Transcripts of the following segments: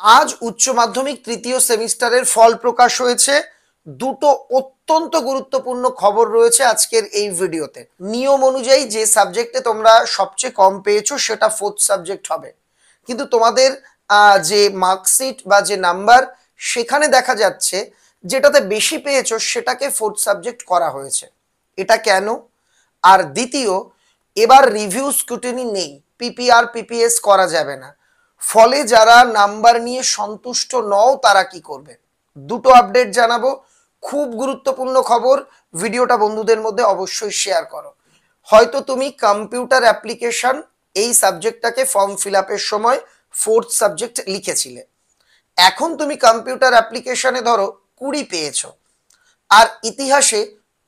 আজ উচ্চ মাধ্যমিক তৃতীয় সেমিস্টারের ফল প্রকাশ হয়েছে। দুটো অত্যন্ত গুরুত্বপূর্ণ খবর রয়েছে আজকের এই ভিডিওতে। নিয়ম অনুযায়ী যে সাবজেক্টে তোমরা সবচেয়ে কম পেয়েছো সেটা ফোর্থ সাবজেক্ট হবে, কিন্তু তোমাদের যে মার্কশিট বা যে নাম্বার সেখানে দেখা যাচ্ছে যেটাতে বেশি পেয়েছো সেটাকে ফোর্থ সাবজেক্ট করা হয়েছে। এটা কেন? আর দ্বিতীয়, এবার রিভিউ স্ক্রুটিনি নেই, পিপিআর পিপিএস করা যাবে না। ফলে যারা নাম্বার নিয়ে সন্তুষ্ট নও তারা কি করবে? দুটো আপডেট জানাবো, খুব গুরুত্বপূর্ণ খবর। ভিডিওটা বন্ধুদের মধ্যে অবশ্যই শেয়ার করো। হয়তো তুমি কম্পিউটার অ্যাপ্লিকেশন এই সাবজেক্টটাকে ফর্ম ফিল আপের সময় ফোর্থ সাবজেক্ট লিখেছিলে, এখন তুমি কম্পিউটার অ্যাপ্লিকেশনে ধরো 20 পেয়েছো আর ইতিহাসে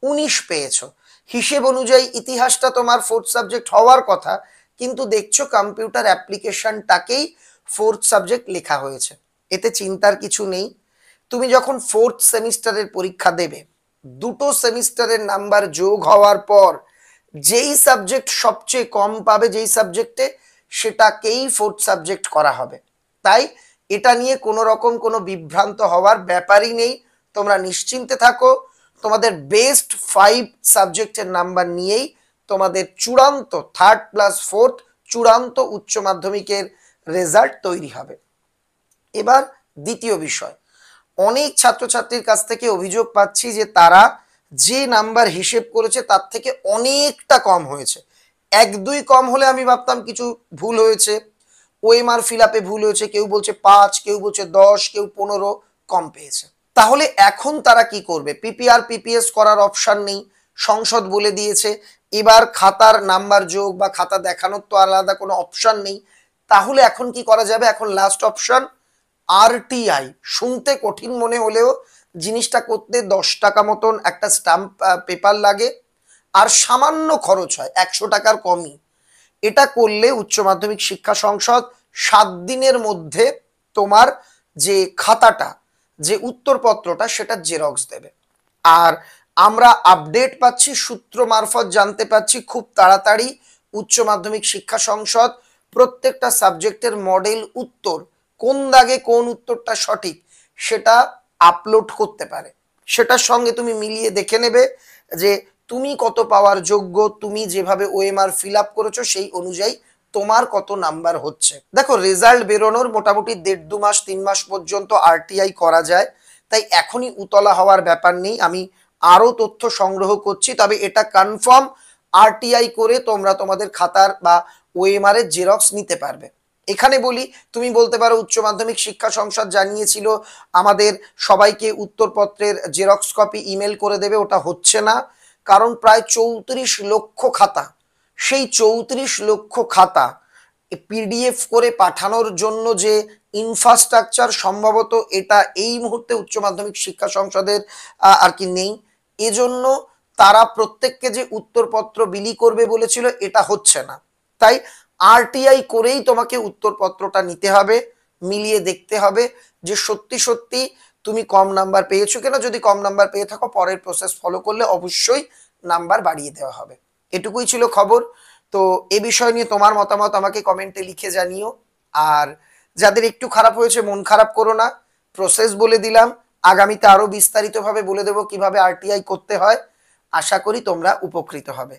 19 পেয়েছো। হিসেব অনুযায়ী ইতিহাসটা তোমার ফোর্থ সাবজেক্ট হওয়ার কথা, কিন্তু দেখছো কম্পিউটার অ্যাপ্লিকেশনটাকেই ফোর্থ সাবজেক্ট লেখা হয়েছে। এতে চিন্তার কিছু নেই। তুমি যখন ফোর্থ সেমিস্টারের পরীক্ষা দেবে, দুটো সেমিস্টারের নাম্বার যোগ হওয়ার পর যেই সাবজেক্ট সবচেয়ে কম পাবে যেই সাবজেক্টে, সেটাকেই ফোর্থ সাবজেক্ট করা হবে। তাই এটা নিয়ে কোনো রকম কোনো বিভ্রান্ত হওয়ার ব্যাপারই নেই। তোমরা নিশ্চিন্তে থাকো, তোমাদের বেস্ট 5 সাবজেক্টের নাম্বার নিয়েই তোমাদের চূড়ান্ত থার্ড প্লাস ফোর্থ চূড়ান্ত উচ্চ মাধ্যমিকের রেজাল্ট তৈরি হবে। এবার দ্বিতীয় বিষয়, অনেক ছাত্রছাত্রীর কাছ থেকে অভিযোগ পাচ্ছি যে তারা যে নাম্বার হিসেব করেছে তার থেকে অনেকটা কম হয়েছে। 1-2 কম হলে আমি ভাবতাম কিছু ভুল হয়েছে, ওএমআর ফিল আপে ভুল হয়েছে, কেউ বলছে 5, কেউ বলছে 10, কেউ 15 কম পেয়েছে। তাহলে এখন তারা কি করবে? পিপিআর পিপিএস করার অপশন নেই, সংসদ বলে দিয়েছে এবার খাতার নাম্বার যোগ বা খাতা দেখানোর তো আলাদা কোনো অপশন নেই। তাহলে এখন কি করা যাবে? এখন লাস্ট অপশন আরটিআই। শুনতে কঠিন মনে হলেও জিনিসটা করতে 10 টাকা মতন একটা স্টাম্প পেপার লাগে আর সামান্য খরচ হয়, 100 টাকার কমই। এটা করলে উচ্চ মাধ্যমিক শিক্ষা সংসদ 7 দিনের মধ্যে তোমার যে খাতাটা, যে উত্তরপত্রটা, সেটা জেরক্স দেবে। আর আমরা আপডেট পাচ্ছি, সূত্র মারফত জানতে পাচ্ছি খুব তাড়াতাড়ি উচ্চ মাধ্যমিক শিক্ষা সংসদ প্রত্যেকটা সাবজেক্টের মডেল উত্তর, কোন দাগে কোন উত্তরটা সঠিক, সেটা আপলোড করতে পারে। সেটার সঙ্গে তুমি মিলিয়ে দেখে নেবে যে তুমি কত পাওয়ার যোগ্য, তুমি যেভাবে ওএমআর ফিল আপ করেছো সেই অনুযায়ী তোমার কত নাম্বার হচ্ছে। দেখো, রেজাল্ট বেরোনোর মোটামুটি 1.5-2 মাস 3 মাস পর্যন্ত আরটিআই করা যায়, তাই এখনই উতলা হওয়ার ব্যাপার নেই। আমি আরো তথ্য সংগ্রহ করছি, তবে এটা কনফার্ম আরটিআই করে তোমরা তোমাদের খাতার বা ওএমআর এর জেরক্স নিতে পারবে। এখানে বলি, তুমি বলতে পারো উচ্চ মাধ্যমিক শিক্ষা সংসদ জানিয়েছিল আমাদের সবাইকে উত্তরপত্রের জেরক্স কপি ইমেল করে দেবে, ওটা হচ্ছে না। কারণ প্রায় 34 লক্ষ খাতা, সেই 34 লক্ষ খাতা পিডিএফ করে পাঠানোর জন্য যে ইনফ্রাস্ট্রাকচার সম্ভবত এটা এই মুহূর্তে উচ্চ মাধ্যমিক শিক্ষা সংসদের আর কি নেই। এজন্য তারা প্রত্যেককে যে উত্তরপত্র বিলি করবে বলেছিল এটা হচ্ছে না। তাই আরটিআই করেই তোমাকে উত্তরপত্রটা নিতে হবে, মিলিয়ে দেখতে হবে যে সত্যি সত্যি তুমি কম নাম্বার পেয়েছো কিনা। যদি কম নাম্বার পেয়ে থাকো, পরের প্রসেস ফলো করলে অবশ্যই নাম্বার বাড়িয়ে দেওয়া হবে। এটুকুই ছিল খবর। তো এ বিষয় নিয়ে তোমার মতামত আমাকে কমেন্টে লিখে জানিও। আর যাদের একটু খারাপ হয়েছে মন খারাপ করো না, প্রসেস বলে দিলাম, আগামীতে আরো বিস্তারিতভাবে বলে দেবো কিভাবে আরটিআই করতে হয়। আশা করি তোমরা উপকৃত হবে।